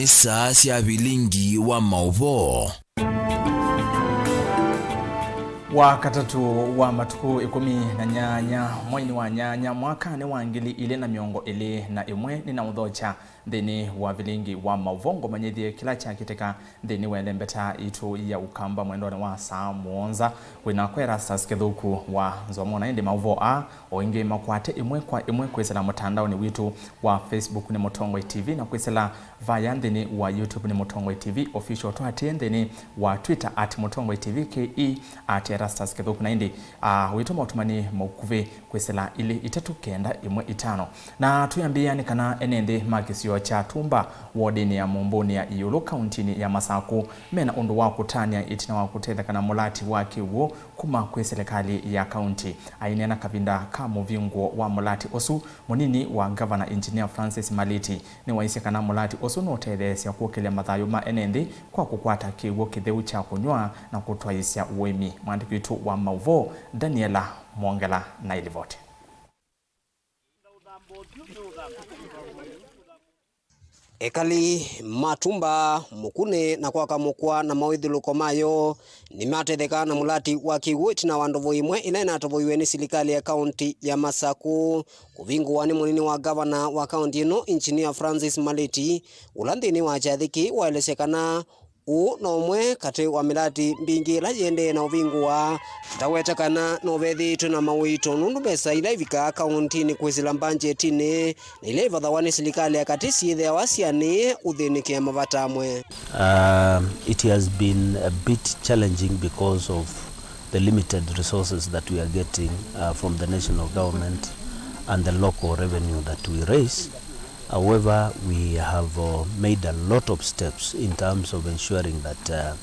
ni saa cia Vilingi wa Mauvoo. Wakatatu wa matuku 18 mwezi wa nyanya mwaka ni wa 2021 nina udhocha thini wa Vilingi wa Mauvoo ngomanyithie kila cha kiteka thini wa lembeta itu ya ukamba mwendone wa saa muonza wina kwera saskethuku wa nzomona indi Mauvoo a oingi makwate imwe kwa imwe kwesela mtandao ni witu wa Facebook ni Mutongwe TV na kwesela via thini wa YouTube ni Mutongwe TV official twati thini wa Twitter @Mutongwe TV ke Rastas kethuku na indi wito mautumani maukuve kwesela ili 395 na tuyambia ni kana enende makisio cha tumba wodini ya Mumboni ya Iyulu kauntini ya Masaku mena undu wa kutania itina wa kutetha kana mulati wake uo kuma kwe serikali ya kaunti ainena kavinda ka muvingo wa mulati osu munini wa Governor Engineer Francis Maliti ni waisi kana mulati osu no tethesia kuokelea mathayo ma enende kwa kukwata kiwo kitheu cha kunywa na kutwaisya uwemi mwandiki wetu wa Mauvoo Daniela Mwongela na ilivote. Ekali matumba mukune na kwa kamukwa na mawithuluko mayo ni matetheka na mulati wa kiwiti na wandovo imwe ila inatovoiwe ni serikali ya kaunti ya Masaku kuvingwa ni munini wa Governor wa kaunti ino Engineer Francis Maliti ulandini wa chathiki waelesekana no mwe kati wa milati mbingi la yende na uvingwa tawetakana no vethitu na mawito nundu besa ila ivika kauntini kwizila mbanjetini ile vathawani serikali ya kati siithe wasiani uthinikia mavatamwe. It has been a bit challenging because of the limited resources that we are getting from the national government and the local revenue that we raise. However, we have made a lot of steps in terms of ensuring that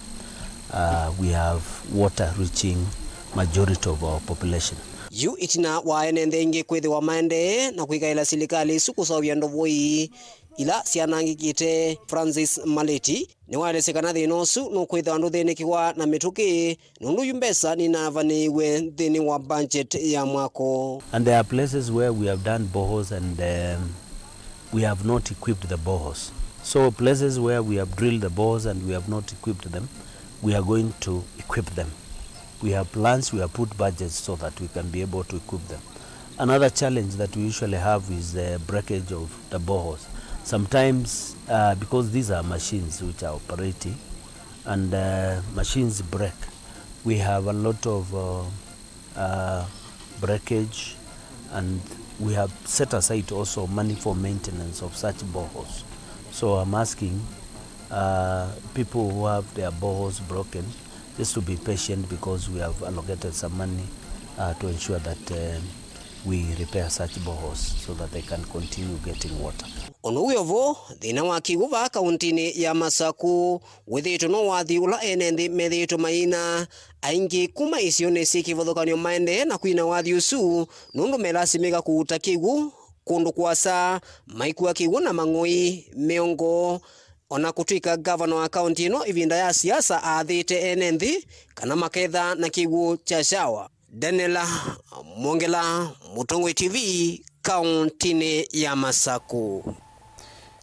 we have water reaching majority of our population. Yu itina waenende ingi kwethi wa maende na kuikaila serikali sukusawia ndovoi ila sianangikite Francis Maliti ni waelesekana thinosu no kwitha andu thinikiwa na mituki nundu yumbesa ni navaniwe thini wa budget ya mwako. And there are places where we have done boreholes and we have not equipped the boreholes. So places where we have drilled the boreholes and we have not equipped them, we are going to equip them. We have plans, we have put budgets so that we can be able to equip them. Another challenge that we usually have is the breakage of the boreholes. Sometimes, because these are machines which are operating and machines break, we have a lot of breakage, and we have set aside also money for maintenance of such boreholes. So I'm asking people who have their boreholes broken just to be patient, because we have allocated some money to ensure that we repair such boreholes so that they can continue getting water. Ono uyovo thina wa kiguva kauntini ya Masaku withitu no wathiula enendi methitu maina aingi kuma isione sikivothokanio maende na kuina wathi usu nundu melasimika kuuta kigu kundu kwasa maikua kigu na mang'oi miongo ona kutwika Governor wa kaunti ino ivinda ya siasa athite enendi kana maketha na kigu cha shawa. Daniela Mwongela, Mutongwe TV, kauntini ya Masaku.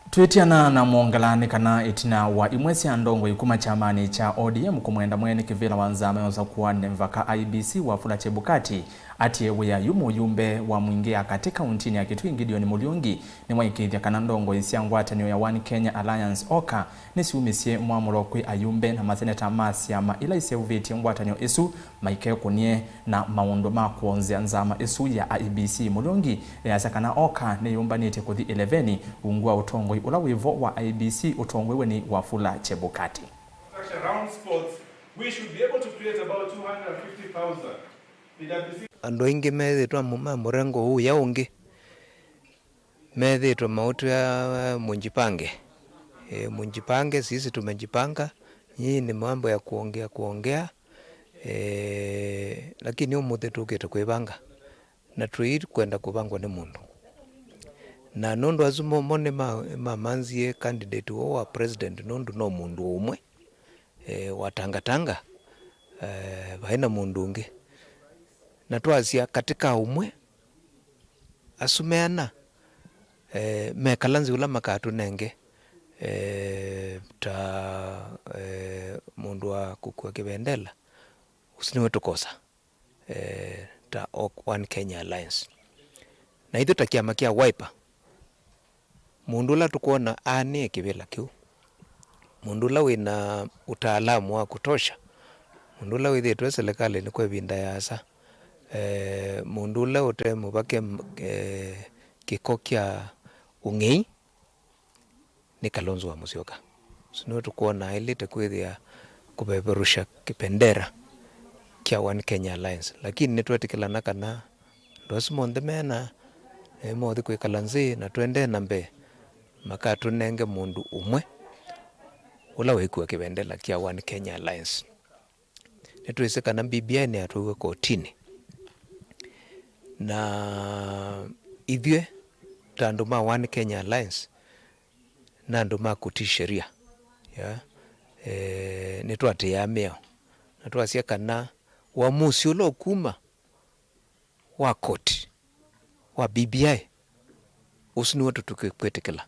Twitiana na Mwongelani kana itina wa imwesi andongo ikuma chamani cha ODM kumwenda mwene kivila wanzame oza kuwa nemvaka IBC wa Fula Chebukati atiye ya yumu yumbe wa mwingia katika untini ya kitu ingidio ni Mulungi ni waikithya kana ndongo isiangwatanio ya 1Kenya Alliance Oka nisi umisie muamulo kwi ayumbe na maseneta masi ya ila isiaviti ngwatanio isu maike kunie na maundo makuonzia nzama isu ya IBC Mulungi ya sakana Oka ni yumba nite kuthi 11 ungua utongoi ula wivo wa IBC utongwewe ni wa Fula Chebukati. Round spots, we should be able to create about 250,000. Ando ingi methitwa murengo huu ya ungi methitwa mautu ya munjipange munjipange. Sisi tumejipanga, hii ni mambo ya kuongea lakini umuthi tukite kwibanga na tuiri kwenda kubangwa ni mundu na nundu azumo mone mamanzie candidate wa president nundu no mundu umwe watangatanga baina mundu ungi na twazia katika umwe asumeana mekalanzi ula makatu nenge ta mundu wa kukua kibendela usiniwe tukosa ta One Kenya Alliance na ithu ta kiama kia Wiper mundu la tukuona ane kibila kiu mundu la wina utaalamu wa kutosha mundu la withitwe serikali ni kwa vinda yasa mundu la ute mubake kiko kia ungei ni Kalonzo wa Musyoka sino tukuona ile tekwithia kubeberusha kipendera kia One Kenya Alliance lakini nitwetikilana kana ndosimonde mena mothi kwikalanzi na twende nambe makatu nenge mundu umwe ula wekua kibendera kia One Kenya Alliance nitwise kana BBI ni atuwe kotini na ithwe tandu ma One Kenya Alliance na andu ma kuti sheria ya nitwatia meo na twasia kana uamuzi ulo kuma wa koti wa BBI usiniwe tutukwetekela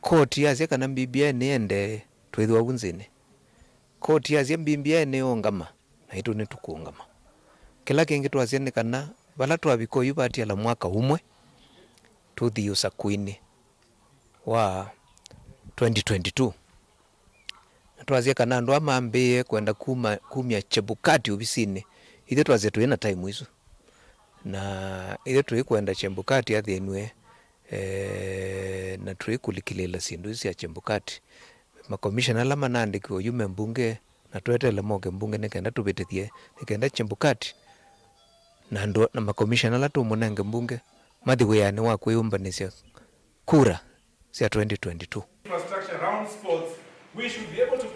koti yasia kana BBI niende twithwa unzini koti yasia BBI ni ongama na itu nitukungama kila kingi twasia ni kana bala twabiko yubatia la mwaka umwe tuthi usakwini wa 2022 twazia kana ndo amambie kwenda kumya Chebukati ubisini ithe twazia tuina time isu na ithe tuikwenda Chebukati athenwe na tuikulikilela sindu isi ya Chebukati makomishana la manandi kwa yume mbunge na twetele moke mbunge nikenda tubitithie nikenda Chebukati na ndo na makomishana la tumunenge mbunge mathi weyani wa kwiyumbanisya kura sia 2022 infrastructure around sports, we should be able to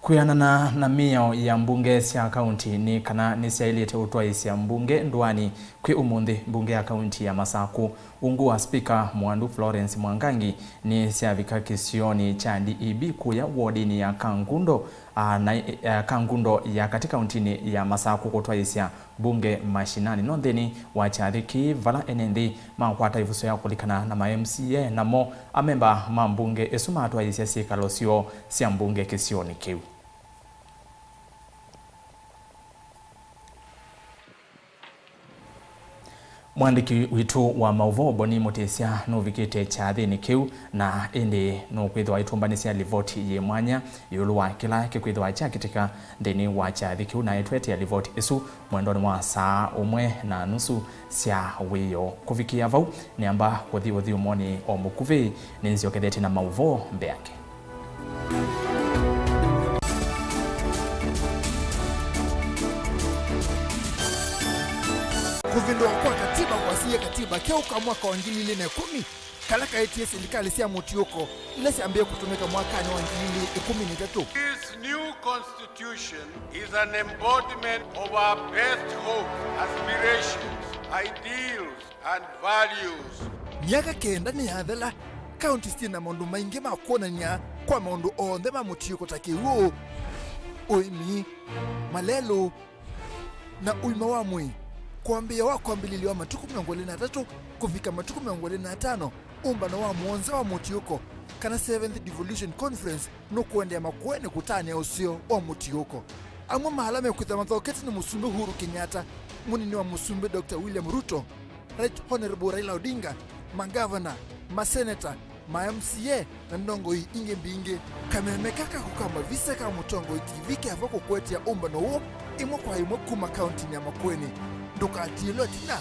kuyanana na mio ya mbunge sia kaunti ni kana nisiailite utwaisi ya mbunge ndwani kwi umundi mbunge ya kaunti ya Masaku ungu wa speaker Mwandu Florence Mwangangi ni siavika kisioni cha DEB kuya wardini ya Kangundo Kangundo ya katika kauntini ya Masaku kutwaisi ya bunge mashinani nondeni wachariki vala enendi makwata ivuso ya kulikana na MCA namo amemba mambunge esuma atwaisi ya sikalosio sia mbunge kisioni kiu. Mwandiki witu wa Mauvoo Boni Mutesia novikite cha thini kiu na indi no kwithwa itumbanisia livoti ye mwanya yulu wa kila kikwithwa cha kitika thini wa cha thikiu na itwete ya livoti isu mwendoni wa saa umwe na nusu sia wiyo kufikia vau ni amba kuthi umoni o mukuvi ninzio ketheti na Mauvoo mbeake. Kuvindwa kwa katiba kwa siya katiba keuka mwaka wa 2010 kalaka eti serikali sia mutioko ilesi ambie kutumika mwaka wa 2013. This new constitution is an embodiment of our best hopes, aspirations, ideals and values. Miaka kenda ni hadhela county stina maundu maingi makuonania kwa maundu onthe ma mutioko takiwo uimi malelo na uima wa mwi kuambia wa kwambilili wa matuku 23 kufika matuku 25 umbano wa muonza wa mutioko kana 7th Devolution Conference no kuendea makuene kutania usio wa mutioko amwa mahalame kuitha mathoketi ni Musumbe Uhuru Kenyatta munini wa Musumbe Dr. William Ruto Right Honorable Raila Odinga magavana maseneta ma MCA na ndongo hii inge mbinge kamemekaka kukamba vise kama mutongo TV kavako kwetia umbano huo imwe kwa imwe kuma county ya Makueni ndukatilo tina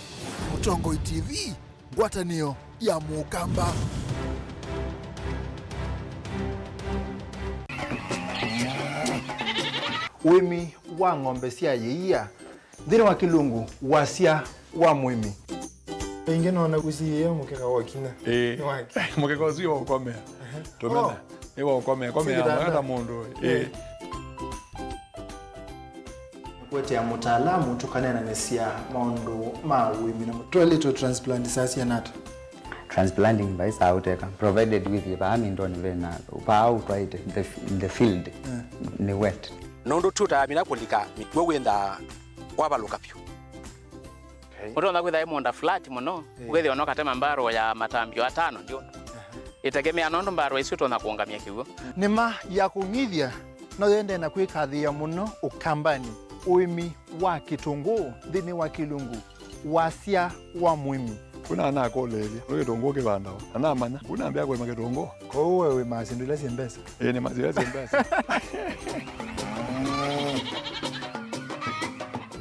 mutongo TV ngwatanio ya mukamba. Wimi wa ng'ombe cia yeia thini wa kilungu wasia wa mwimi inge nona kusiye mukeka wakina mukeka usio ukomea tumena ewa ukomea mwana mundu kwete ya mutaalamu tukanena nesia maundu ma wimi na toilet transplant sasa nata transplanting by sauteka provided with the amindoni vena pa out right in the field ni wet nondo tuta mina kulika mitwe wenda kwabaluka pyo Muto na kwitha imonda flat muno kwithio no katema mbaro ya matambio atano ndio itegemea nondo mbaro isu tona kuongamia kiugo nima ya kungithia no yende na kwikathia muno ukambani uimi wa kitunguu thini wa kilungu wasia wa mwimi kuna ana koleli no kitungu kibandao ana manya kuna ambia kwa kitungu ko wewe mazindula sembesa ni mazindula sembesa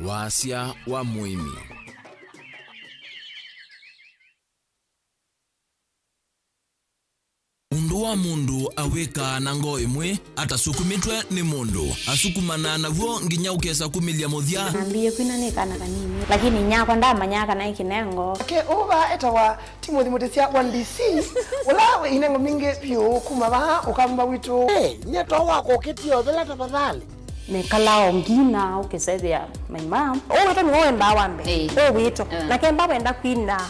wasia wa mwimi. Undu wa mundu aweka na ngo imwe atasukumitwe ni mundu asukumana naguo nginya ukesa kumilia muthia nambiye kwina ni kana kanini lakini nyakwa ndamanyaka na ikinengo uba etawa Timothy Mutesia 1DC ulawe inengo mingi pyo kumaba ukamba witu nyeto wako kitio bila tafadhali ne kalao ngina ukesethia my mom to ni wenda wambe wito na kemba wenda kwina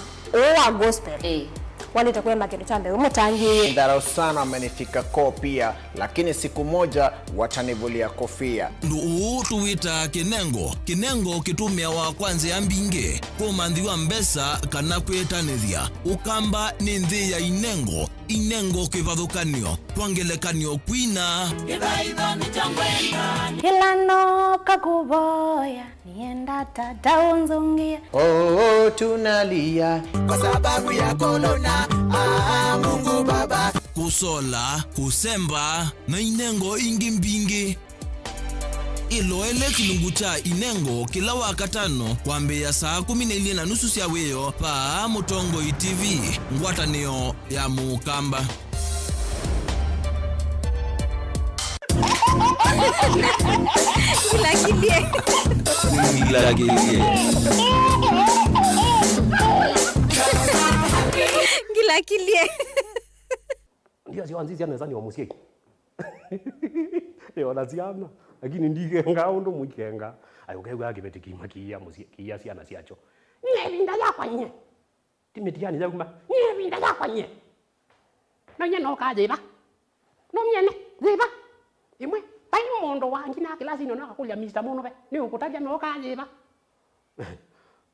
wa gospel walitakwenda kitu chambe umutangie ndaro sana amenifika kopia lakini siku moja watanivulia kofia ndu tuwita kinengo kitumia wa kwanza ya mbinge komanthi wa mbesa kana kwetanithia ukamba ni nthi ya inengo kivathukanio twangelekanio kwina ilano kakuboya nienda tataunzungia tunalia kwa sababu ya kolona Mungu Baba kusola kusemba na inengo ingi mbingi ilo ele kilungu cha inengo kila wakatano kwambia saa 12:30 cia weyo pa Mutongo TV ngwatanio ya mukamba Gila kilie ndio sio anzizi anaweza ni wa musiki wanaziana lakini ndigenga undu muikenga ayogego agibetiki makia musiki ya siana siacho nyebinda yakwa nye timetiani za kuma nyebinda yakwa nye no nye no kajiba no nyene ziba imwe pai mondo wangi na kilasi no nakakulya Mr. Muno be ni ukutaja no kajiba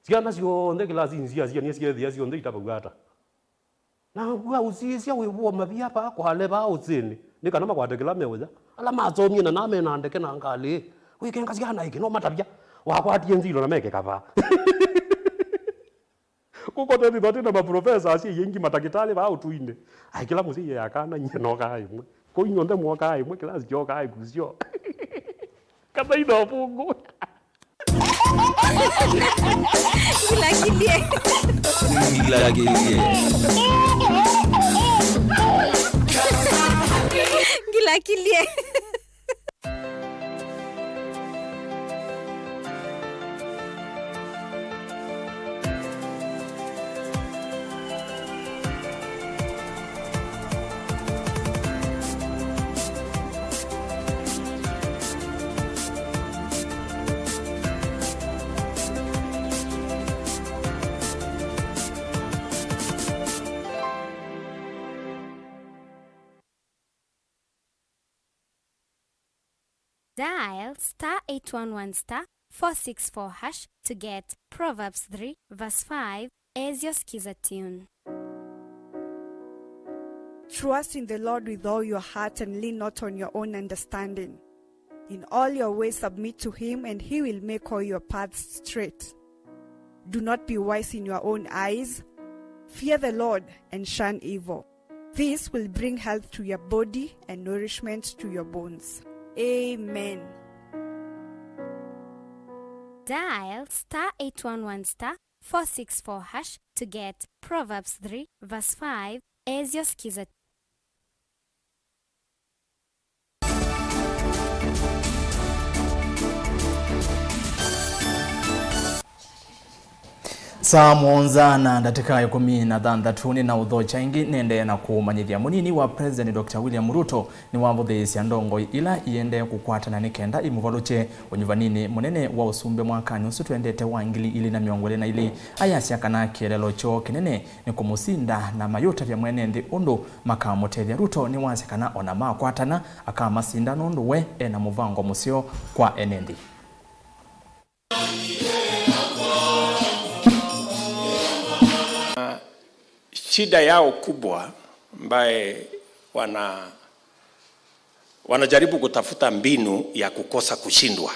siana sio nde kilasi nzia ni sia sio nde itabugata na gwa usisia wewo mabia pa kwa leba uzini nika nama kwa tekela meweza ala mazomye na name na ndeke na ngale weekend kasi kana iki no matabia wa kwa tienzilo na meke kapa kuko tani bati na professor asi yengi matakitale ba utuinde ai kila musi ya kana nyeno kai mwe ko nyonde mo kai mwe kila sio kai kusio kama ino fungu Gila kilie Gila kilie Dial *811*464# to get Proverbs 3 verse 5 as your skiza tune. Trust in the Lord with all your heart and lean not on your own understanding. In all your ways submit to Him and He will make all your paths straight. Do not be wise in your own eyes. Fear the Lord and shun evil. This will bring health to your body and nourishment to your bones. Amen. Dial *811*464# to get Proverbs 3 verse 5 as your skiza. Saa mwonzana ndateka 16 na udhocha ingi nende na kumanyithia munini wa President Dr. William Ruto ni wambuthisia ndongo ila iende kukwatana nikenda imuvaluche unyivanini munene wa usumbe mwakani usu twendete wa 2022 ayasya kana kielelo cho kinene ni kumusinda na mayuta vya mwene nthi undu makamutethia Ruto ni wasekana ona makwatana akamasinda nundu we ena muvango musio kwa enendi. Shida yao kubwa ambaye wanajaribu kutafuta mbinu ya kukosa kushindwa,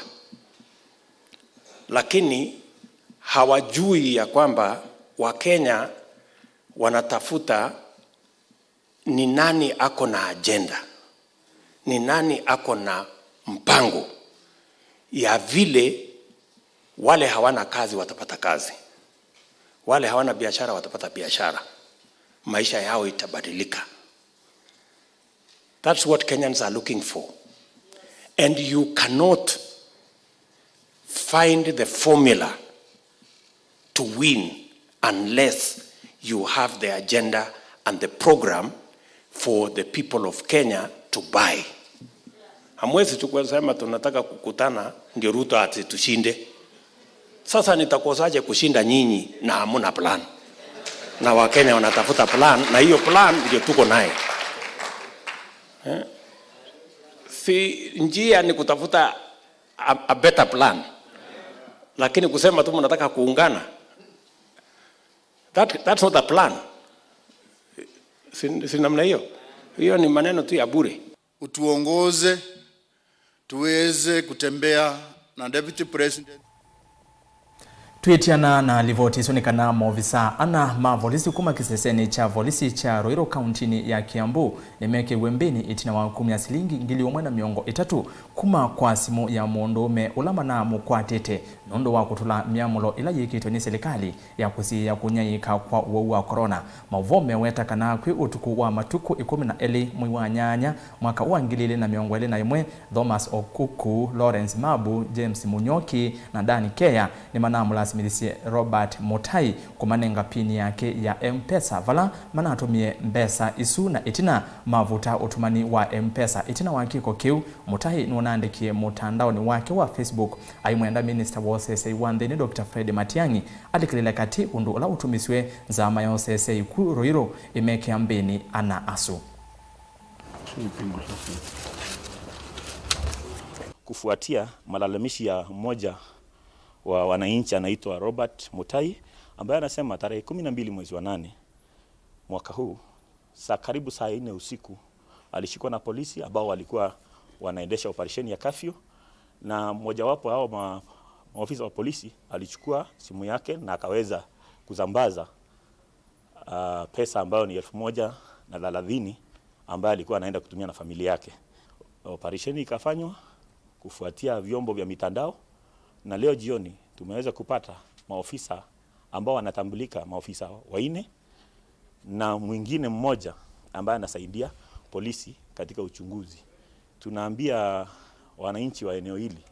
lakini hawajui ya kwamba Wakenya wanatafuta ni nani ako na agenda, ni nani ako na mpango ya vile wale hawana kazi watapata kazi, wale hawana biashara watapata biashara, maisha yao itabadilika. That's what Kenyans are looking for. And you cannot find the formula to win unless you have the agenda and the program for the people of Kenya to buy. Hamwezi tu kusema tunataka kukutana ndio Ruto ati tushinde. Sasa nitakosaje kushinda nyinyi na hamuna plan? Na Wakenya wanatafuta plan, na hiyo plan ndio tuko naye. Si njia ni kutafuta a better plan. Lakini kusema tu mnataka kuungana, that's not a plan. Si namna hiyo. Hiyo ni maneno tu ya bure. Utuongoze tuweze kutembea na Deputy President. Tuitiana na livoti sonikana maofisa ana mavolisi kuma kiseseni cha volisi cha Roiro County ya Kiambu nemeke wembeni itina wa 10 silingi ngili omwe na miongo itatu kuma kwa simu ya muondome ulama na mukwatete nondo wa kutula miamulo ila yikito ni serikali ya kusi ya kunyayika kwa uovu wa corona. Mauvoo weta kana kwi utuku wa matuku 12 mwi wa nyanya mwaka wa ngili na miongo ile na imwe Thomas Okuku, Lawrence Mabu, James Munyoki na Dani Kea ni manamula milisi Robert Mutai kumanenga pini yake ya M-Pesa vala manatumie mbesa isu na itina mavuta utumani wa M-Pesa itina wakiko kiu Mutai nunaandikie mutandaoni wake wa Facebook aimwenda Minister wa OCSA wandeni Dr. Fred Matiang'i alikilile kati undu ula utumiswe za mayo OCSA ku Roiro imeke ambeni ana asu. Kufuatia malalamishi ya mmoja wa wananchi anaitwa Robert Mutai ambaye anasema tarehe 12 mwezi wa 8 mwaka huu karibu saa 4 usiku alishikwa na polisi ambao walikuwa wanaendesha operesheni ya kafyu, na mmoja wapo hao maafisa wa polisi alichukua simu yake na akaweza kuzambaza pesa ambayo ni 1,030 ambayo alikuwa anaenda kutumia na familia yake. Operesheni ikafanywa kufuatia vyombo vya mitandao, na leo jioni tumeweza kupata maofisa ambao wanatambulika, maofisa 4 na mwingine mmoja ambaye anasaidia polisi katika uchunguzi. Tunaambia wananchi wa eneo hili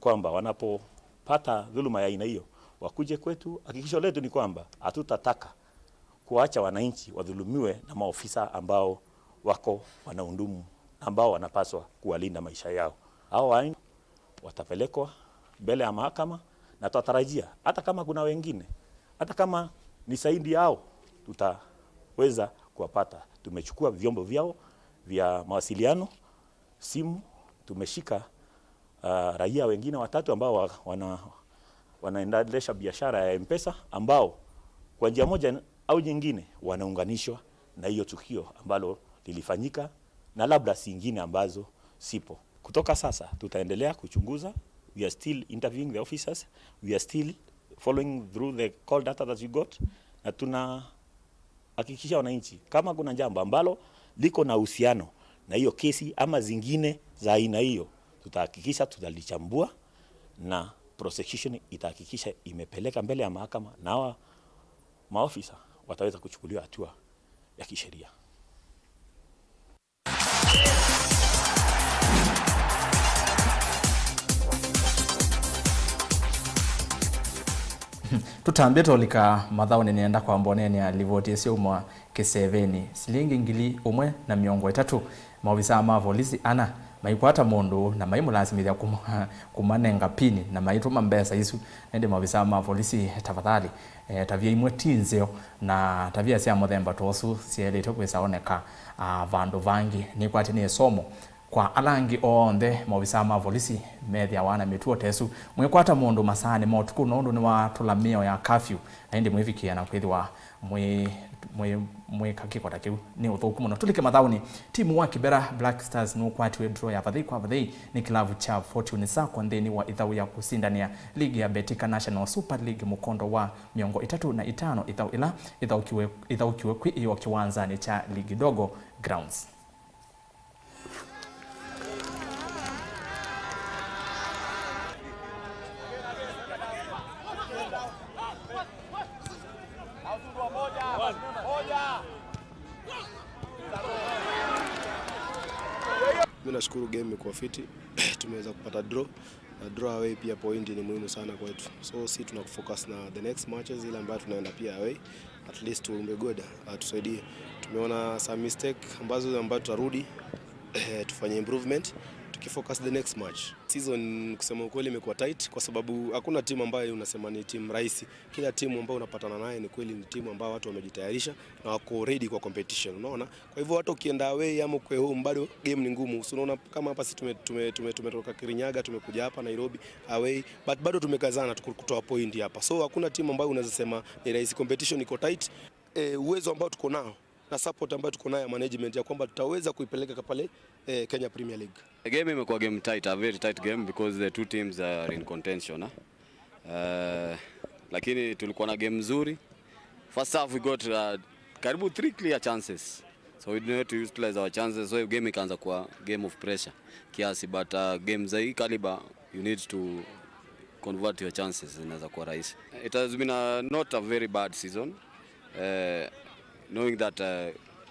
kwamba wanapopata dhuluma ya aina hiyo wakuje kwetu. Hakikisho letu ni kwamba hatutataka kuacha wananchi wadhulumiwe na maofisa ambao wako wanaundumu, ambao wanapaswa kuwalinda maisha yao. Hao watapelekwa mbele ya mahakama, na tutarajia hata kama kuna wengine, hata kama ni saidi yao, tutaweza kuwapata. Tumechukua vyombo vyao vya mawasiliano, simu, tumeshika raia wengine 3 ambao wanaendelesha biashara ya M-Pesa ambao kwa njia moja au nyingine wanaunganishwa na hiyo tukio ambalo lilifanyika na labda singine ambazo sipo. Kutoka sasa tutaendelea kuchunguza. We are still interviewing the officers. We are still following through the call data that we got. Na tunahakikisha wananchi kama kuna jambo ambalo liko na uhusiano na hiyo kesi ama zingine za aina hiyo, tutahakikisha tutalichambua na prosecution itahakikisha imepeleka mbele ya mahakama, na hawa maofisa wataweza kuchukuliwa hatua ya kisheria. Tutambie tolika madhao nenda kwa mboneni ya livoti sio umwa keseveni silingi ngili umwe na miongo 3 maofisa mavolisi ana maikwata mundu na maimu lazimithia kumanenga pini na maituma mbesa isu nende maofisa mavolisi tafadhali tavia imwe tinzeo na tavia cia muthemba tosu cielete kwisaoneka vandu vangi ni kwati ni somo kwa alangi onthe maofisa mavolisi methia wana mituo tesu mwikwata mundu masani motuku nondu ni wa tulamio ya curfew na indi mwivikia na kwithwa mweka kikota kiu ni uthuku muno. Tulike mathauni, timu wa Kibera Black Stars no kwati draw ya vathei kwa vathei ni kilavu cha Fortune Sacco ndeni wa ithau ya kusindania ligi ya Betika National Super League mukondo wa miongo 35 ithau kiwe kwi iyo kiwanzani cha ligi dogo grounds. Mimi nashukuru game imekuwa fiti. Tumeweza kupata draw. Na draw away pia point ni muhimu sana kwetu. So si tunafocus na the next matches ile ambayo tunaenda pia away. At least tuombe God atusaidie. Tumeona some mistake ambazo tutarudi tufanye improvement tukifocus the next match. Season kusema ukweli imekuwa tight kwa sababu hakuna timu ambayo unasema ni timu rahisi. Kila timu ambayo unapatana naye ni kweli ni timu ambayo watu wamejitayarisha na wako ready kwa competition, unaona? Kwa hivyo hata ukienda away ama kwa home bado game ni ngumu. Unaona kama hapa sisi tumetoka Kirinyaga tumekuja hapa Nairobi away but bado tumekazana kutoa point hapa. So hakuna timu ambayo unaweza sema ni rahisi, competition iko tight. Uwezo ambao tuko nao na support ambayo tuko nayo management ya kwamba tutaweza kuipeleka pale Kenya Premier League. The game imekuwa game tight, a very tight game because the two teams are in contention. Lakini tulikuwa na game nzuri. First half we got karibu 3 clear chances. So we need to utilize our chances. So game ikaanza kuwa game of pressure kiasi, but game za hii caliber you need to convert your chances, inaweza kuwa rahisi. It has been not a very bad season. Knowing that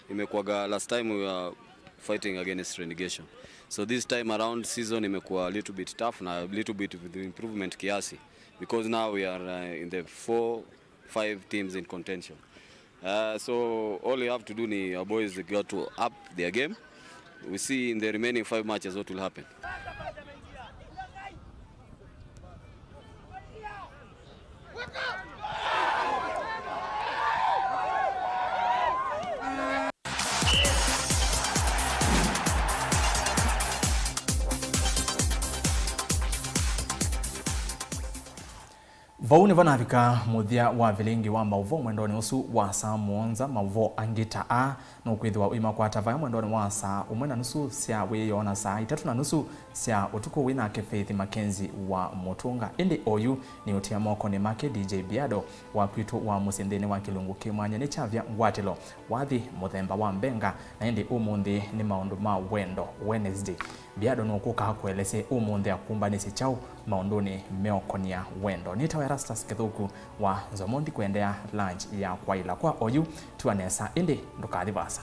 imekuwa last time we were fighting against relegation. So this time around season imekuwa a little bit tough na a little bit with improvement kiasi because now we are in the 4-5 teams in contention. So all you have to do ni our boys got to up their game. We see in the remaining 5 matches what will happen. Vauni vanavika muthia wa Vilingi wa Mauvoo mwendoni usu wa saa muonza Mauvoo angita a no kwithwa uima kwa tavaya mwendoni wa saa 1:30 cia wiyona saa 3:30 cia utuku wina ke Faith Mackenzie wa Mutunga. Indi oyu ni utia moko ni make DJ Biado wa kwitu wa musindini wa Kilungu kimwanya ni chavya ngwatilo wathi muthemba wa mbenga na indi umundi ni maundu ma wendo Wednesday. Biado no kuka kuelese umundi akumbanisi chao maunduni meokonia wendo. Nita Erastus Kithuku wa Zomondi kuendea lunch ya kwaila kwa oyu tuanesa indi ndukadivasa.